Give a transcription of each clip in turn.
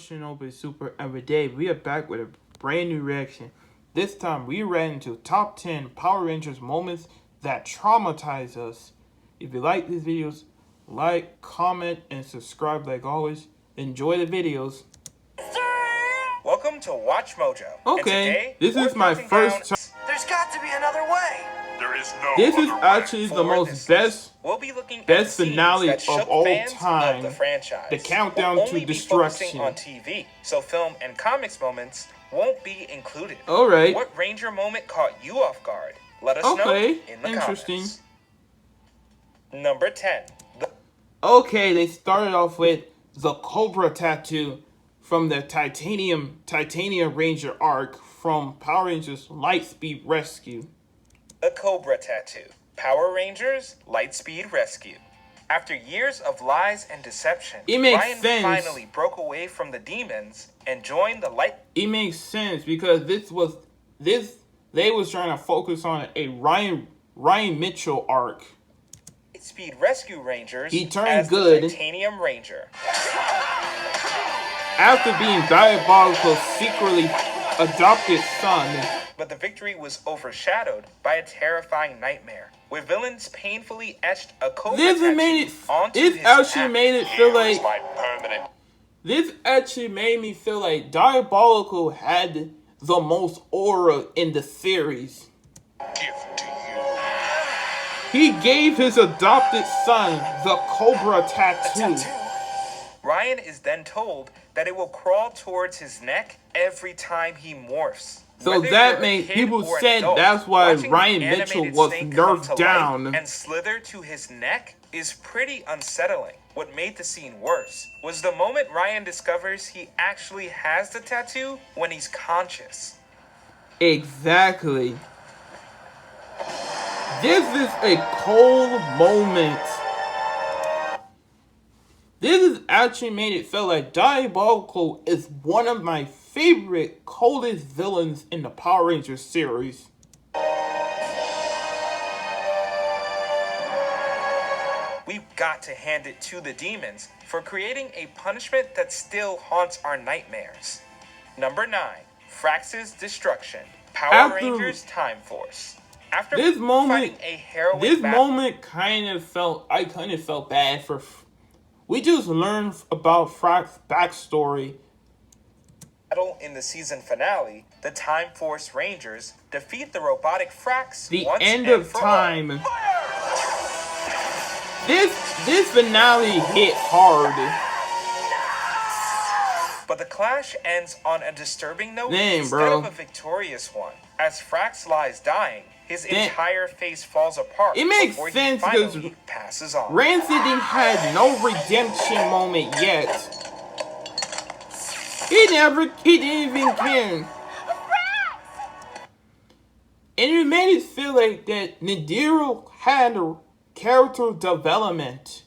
Youngshinobisuper, and today we are back with a brand new reaction. This time we ran into top 10 Power Rangers moments that traumatize us. If you like these videos, like, comment, and subscribe like always. Enjoy the videos. Welcome to Watch Mojo. Okay, this is my first time. There's got to be another way. There is no This is other actually the most best finale of all time. The franchise. The countdown we'll to only destruction. Be on TV, so film and comics moments won't be included. All right. What Ranger moment caught you off guard? Let us know in the comments. Number 10. Okay, they started off with the Cobra tattoo from the Titanium Ranger arc from Power Rangers Lightspeed Rescue. The Cobra tattoo. Power Rangers Lightspeed Rescue. After years of lies and deception, Ryan finally broke away from the demons and joined the light. It makes sense because they was trying to focus on a Ryan Mitchell arc. Lightspeed Rescue Rangers. He turned good. The Titanium Ranger. After being Diabolical secretly adopted son. But the victory was overshadowed by a terrifying nightmare, where villains painfully etched a Cobra tattoo onto his This actually made me feel like Diabolical had the most aura in the series. gift to you. He gave his adopted son the Cobra tattoo. Ryan is then told that it will crawl towards his neck every time he morphs. So that made people said that's why Ryan Mitchell was nerfed down. And slither to his neck is pretty unsettling. What made the scene worse was the moment Ryan discovers he actually has the tattoo when he's conscious. Exactly. This is a cold moment. This has actually made it feel like Diabolical is one of my favorite coldest villains in the Power Rangers series. We've got to hand it to the demons for creating a punishment that still haunts our nightmares. Number 9. Frax's destruction. Power Rangers Time Force. After this moment, I kind of felt bad for. We just learned about Frax's backstory. In the season finale, the Time Force Rangers defeat the robotic Frax. The end of time. This finale hit hard. But the clash ends on a disturbing note instead of a victorious one. As Frax lies dying, his entire face falls apart. It makes sense because Rancid had no redemption moment yet. He didn't even care. And it made it feel like that Nadira had a character development,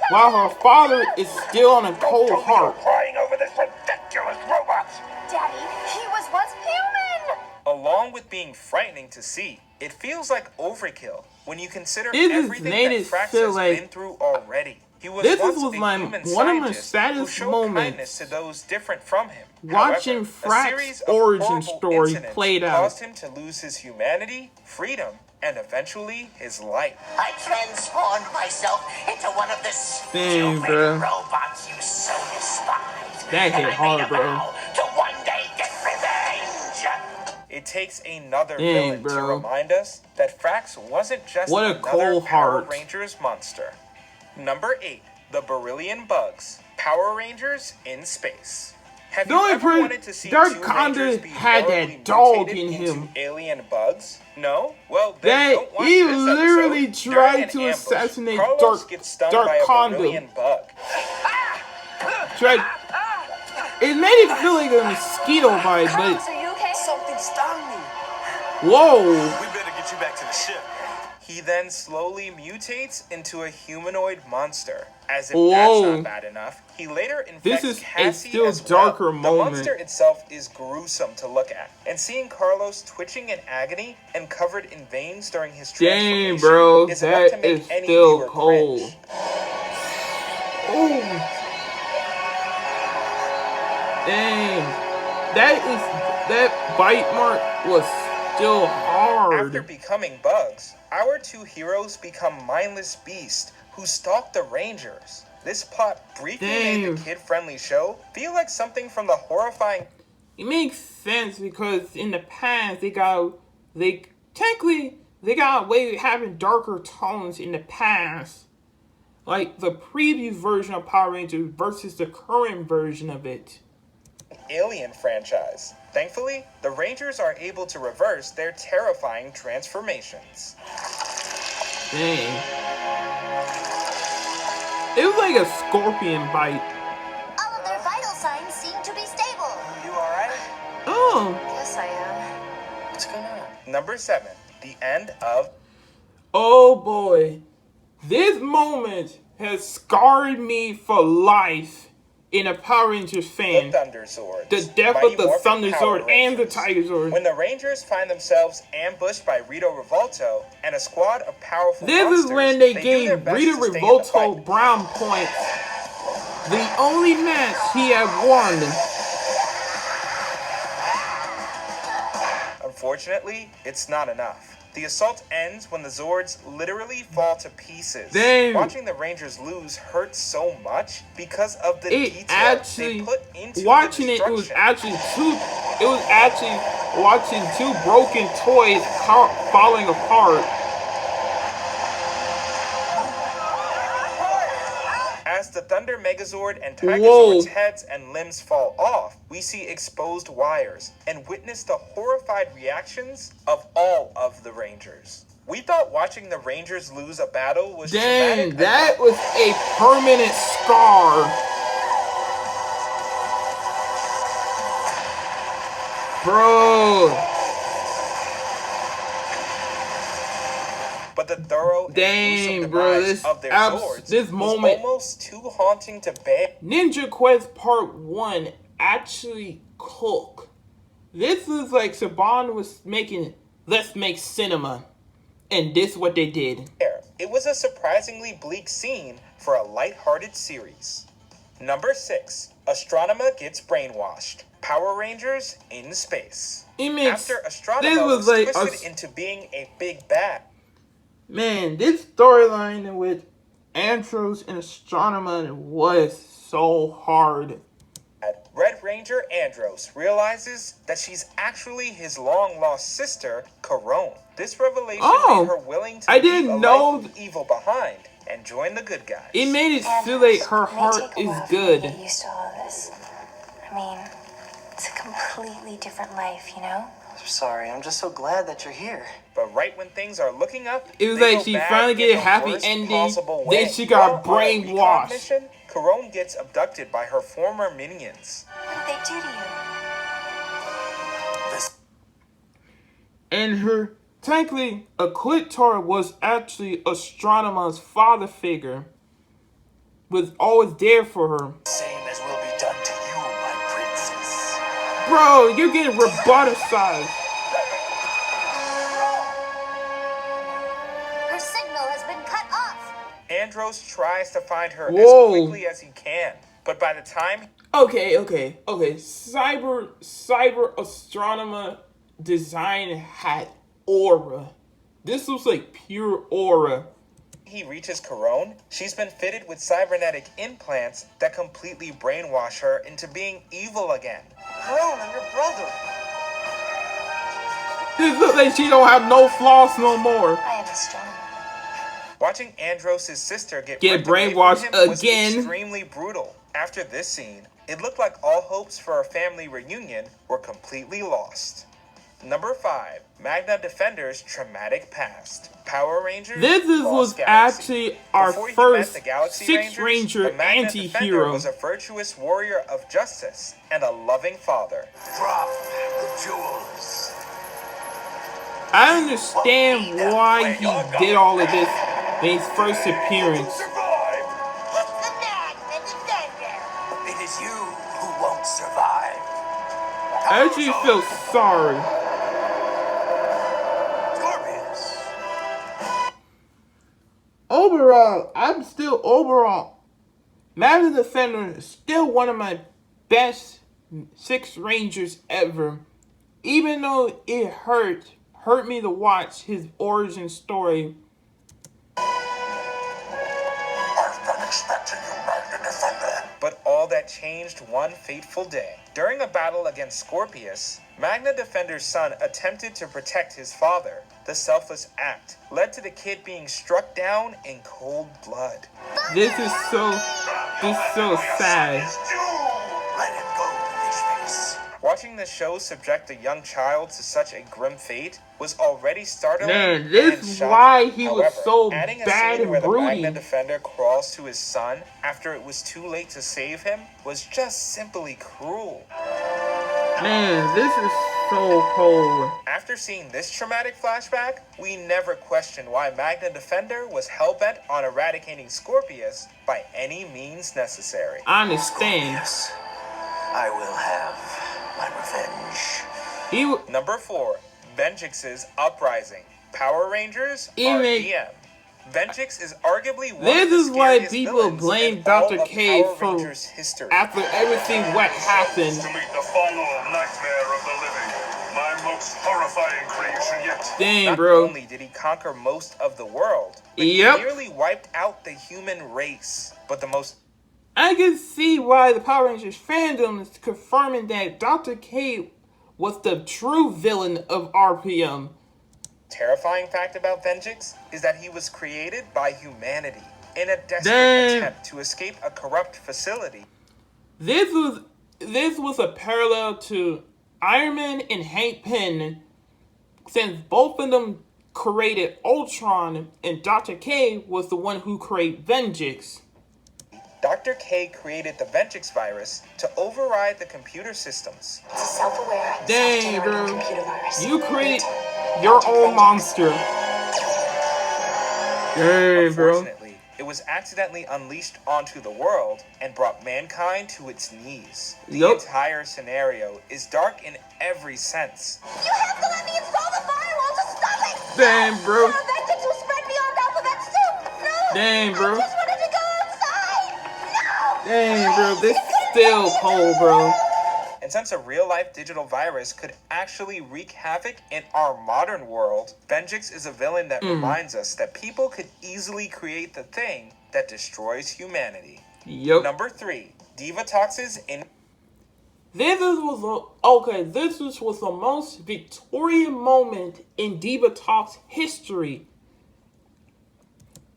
while her father is still on a cold heart. Crying over this ridiculous robot. Daddy, he was once human. Along with being frightening to see, it feels like overkill when you consider everything that Frax has been through already. He was one of my saddest moments to those different from him. Watching Frax's origin story played out. Caused him to lose his humanity, freedom, and eventually his life. I transformed myself into one of the stupid robots you so despise. That hit hard, bro. To one day get revenge. It takes another villain to remind us that Frax wasn't just another Power Rangers monster. Number 8. The Beryllian Bugs. Power Rangers in Space. Have you ever wanted to see Dark Conda had that dog in him. Alien bugs? No? Well, then don't watch he this literally episode. tried to assassinate Carlos gets stung by a Conda. Beryllian bug. It made it feel like a mosquito bite, but Are you okay? Something stung me. whoa. We better get you back to the ship. He then slowly mutates into a humanoid monster. As if that's not bad enough, he later infects Cassie as well. The monster itself is gruesome to look at, and seeing Carlos twitching in agony and covered in veins during his transformation is enough to make any viewer cringe. Dang. That bite mark was still hard. After becoming bugs, our two heroes become mindless beasts who stalk the Rangers. This plot briefly made the kid-friendly show feel like something from the horrifying... It makes sense because in the past they got away with having darker tones in the past. Like the previous version of Power Rangers versus the current version of it. Alien franchise. Thankfully, the Rangers are able to reverse their terrifying transformations. Dang. It was like a scorpion bite. All of their vital signs seem to be stable. You alright? Oh. Yes, I am. What's going on? Number 7. The end of... Oh boy. This moment has scarred me for life in a Power Rangers fan. The Thunder Swords. The death of the Thunder Sword and the Tiger Sword. When the Rangers find themselves ambushed by Rita Revolto and a squad of powerful monsters, this is when they gave Rita Revolto brown points. The only match he had won. Unfortunately, it's not enough. The assault ends when the Zords literally fall to pieces. Damn. Watching the Rangers lose hurts so much because of the detail they put into watching the it was actually watching two broken toys falling apart. As the Thunder Megazord and Tiger Zord's heads and limbs fall off, we see exposed wires and witness the horrified reactions of all of the Rangers. We thought watching the Rangers lose a battle was traumatic. That was a permanent scar. Bro. But the thorough of their Zords this moment was almost too haunting to bear. Ninja Quest Part 1 actually cooked. This is like Saban was making, let's make cinema. And this is what they did. It was a surprisingly bleak scene for a lighthearted series. Number 6. Astronomer gets brainwashed. Power Rangers in space. After Astronomer was twisted into being a big bad. Man, this storyline with Andros and Astronomer was so hard. Red Ranger Andros realizes that she's actually his long-lost sister, Carone. This revelation made her willing to leave a life of evil behind and join the good guys. It made it feel like her heart is good. Get used to all of this. I mean, it's a completely different life, you know? I'm sorry, I'm just so glad that you're here. But right when things are looking up, it was like she finally get a happy ending, then she got brainwashed. Carone gets abducted by her former minions. What did they do to you? And her, technically, Ecliptor was actually Astronomer's father figure. Was always there for her. Same as will be done to you, my princess. Bro, you're getting roboticized. Her signal has been cut off. Andros tries to find her as quickly as he can, but by the time... Okay. Cyber Astronomer design had aura. This was like pure aura. He reaches Carone, she's been fitted with cybernetic implants that completely brainwash her into being evil again. Carone, I'm your brother. This looks like she don't have no flaws no more. I am Astronomer. Watching Andros' sister get brainwashed again was extremely brutal. After this scene, it looked like all hopes for a family reunion were completely lost. Number 5. Magna Defender's traumatic past. Power Rangers. This was actually our first Sixth Ranger anti-hero. Was a virtuous warrior of justice and a loving father. Drop the jewels. I understand why he did all of this in his first appearance. It's the Magna Defender. It is you who won't survive. I actually feel sorry. Overall, Magna Defender is still one of my best six Rangers ever. Even though it hurt me to watch his origin story. But all that changed one fateful day. During a battle against Scorpius, Magna Defender's son attempted to protect his father. The selfless act led to the kid being struck down in cold blood. This is so sad. Let him go, Leechface. Watching the show subject a young child to such a grim fate was already startling. Man, this and is shocking. why he was However, so adding a bad scene and where the broody. Magna Defender crawls to his son after it was too late to save him was just simply cruel. Man, this is so cold. After seeing this traumatic flashback, we never questioned why Magna Defender was hellbent on eradicating Scorpius by any means necessary. I understand. Yes, I will have my revenge. Number 4, Venjix's Uprising. Power Rangers Even- RPM. Venjix is arguably one This of the is why scariest people villains blame in all Dr. of K Power for Rangers history. after everything what happened. To meet the final nightmare of the living, my most horrifying creation yet. Dang, Not bro. only did he conquer most of the world, but Yep. he nearly wiped out the human race. But the most I can see why the Power Rangers fandom is confirming that Dr. K was the true villain of RPM. terrifying fact about Venjix is that he was created by humanity in a desperate Damn. attempt to escape a corrupt facility. This was a parallel to Iron Man and Hank Pym, since both of them created Ultron and Dr. K was the one who created Venjix. Dr. K created the Venjix virus to override the computer systems. It's a self-aware, Dang, self-generating bro. computer virus. You created your own monster. Dang, bro. Unfortunately, it was accidentally unleashed onto the world and brought mankind to its knees. The Yup. entire scenario is dark in every sense. You have to let me install the firewall to stop it! Dang, bro. The Vengeance will spread beyond Alphabet Soup! No! Dang, bro. I just wanted to go outside! No! Dang, bro. This still cold, bro. And since a real-life digital virus could actually wreak havoc in our modern world, Venjix is a villain that reminds us that people could easily create the thing that destroys humanity. Yup. Number 3, Divatox's This was the most Victorian moment in Diva Talk's history.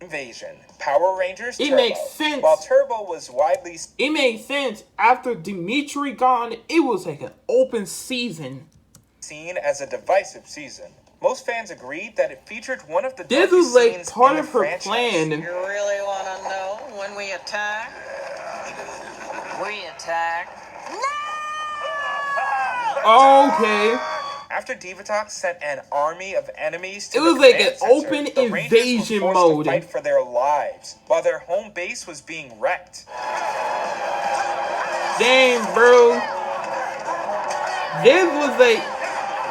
Invasion. Power Rangers It Turbo. makes sense. While Turbo was widely It made sense after Dimitri gone. It was like an open season. seen as a divisive season, most fans agreed that it featured one of the This darkest was like scenes part in of the her franchise. plan. You really want to know when we attack? We attack. Okay. After Divatox sent an army of enemies to It the was like command an center, open the Rangers invasion were forced mode. to fight for their lives while their home base was being wrecked. Dang, bro.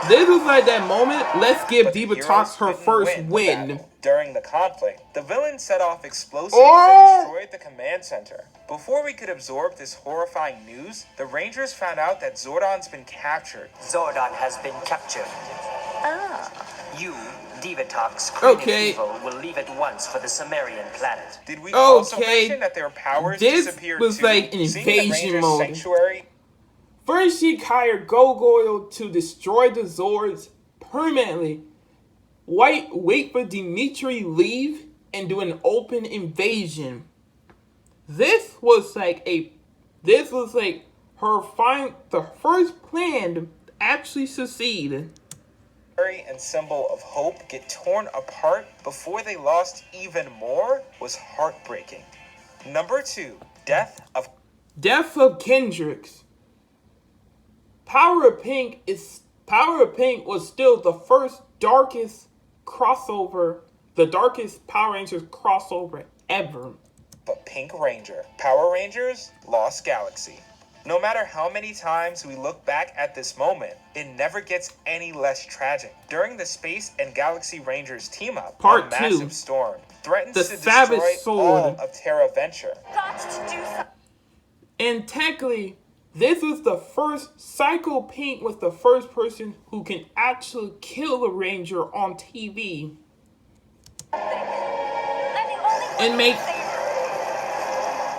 This was like that moment. Let's give But the Diva heroes Talks her couldn't first the win. battle. During the conflict, the villain set off explosives Oh! that destroyed the command center. Before we could absorb this horrifying news, the Rangers found out that Zordon's been captured. Zordon has been captured. You, Divatox, Queen Okay. of Evil, will leave at once for the Sumerian planet. Did we also Okay. mention that their powers This disappeared was too? like an Seeing the invasion Rangers' mode. sanctuary, First, she hired Gogoyle to destroy the Zords permanently. Wait for Dimitri leave and do an open invasion. This was like the first plan to actually succeed. and symbol of hope get torn apart before they lost even more was heartbreaking. Number 2, Death of Kendricks. Power of Pink was still the first darkest crossover, the darkest Power Rangers crossover ever. a Pink Ranger. Power Rangers Lost Galaxy. No matter how many times we look back at this moment, it never gets any less tragic. During the Space and Galaxy Rangers team up, Part a massive 2. storm threatens The to Savage destroy Sword. all of Terra Venture. Got to do something. And technically, This was the first, Psycho Pink was the first person who can actually kill a Ranger on TV. And make...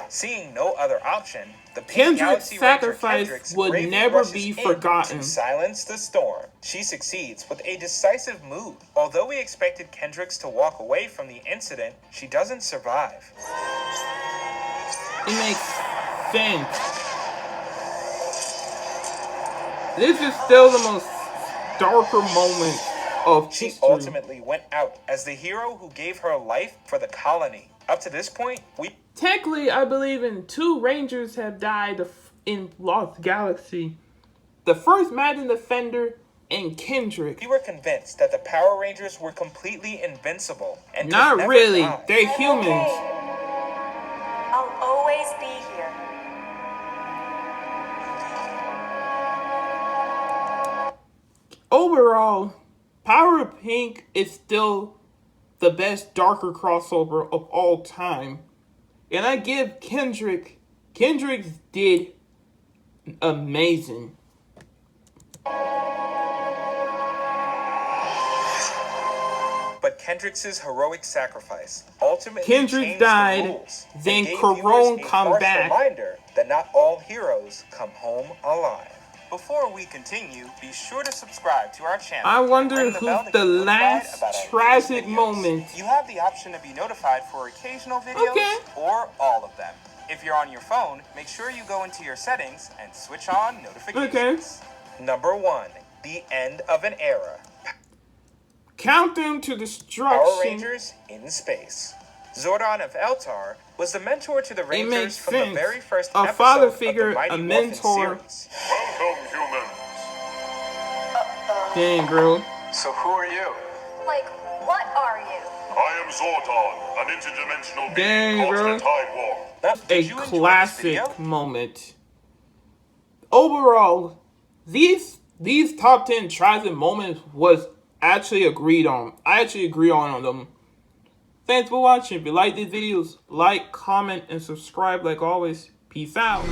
Seeing no other option, the Pink Kendrick's Galaxy sacrifice Ranger would never be forgotten. To silence the storm. She succeeds with a decisive move. Although we expected Kendricks to walk away from the incident, she doesn't survive. It makes sense. This is still the most darker moment of history. She ultimately went out as the hero who gave her life for the colony. Up to this point, technically, I believe in 2 Rangers have died in Lost Galaxy. The first Madden Defender and Kendrick. We were convinced that the Power Rangers were completely invincible. And not really. They're humans. I'll always be here. Overall, Power Pink is still the best darker crossover of all time. And I give Kendrick did amazing. But Kendrick's heroic sacrifice ultimately Kendrick died, the rules. then Corone come back. Reminder that not all heroes come home alive. Before we continue, be sure to subscribe to our channel. I wonder who's the last tragic moment. You have the option to be notified for occasional videos or all of them. If you're on your phone, make sure you go into your settings and switch on notifications. Number 1, the end of an era. Countdown to destruction. Power Rangers in space. Zordon of Eltar was the mentor to the Rangers from the very first episode a father figure, of the Mighty a mentor. Morphin series. Welcome, humans. Dang, bro. So who are you? Like, what are you? I am Zordon, an interdimensional Dang, being caught bro. in a time warp. A classic moment. Overall, these top 10 tragic moments was actually agreed on. I actually agree on them. Thanks for watching. If you like these videos, like, comment, and subscribe like always. Peace out.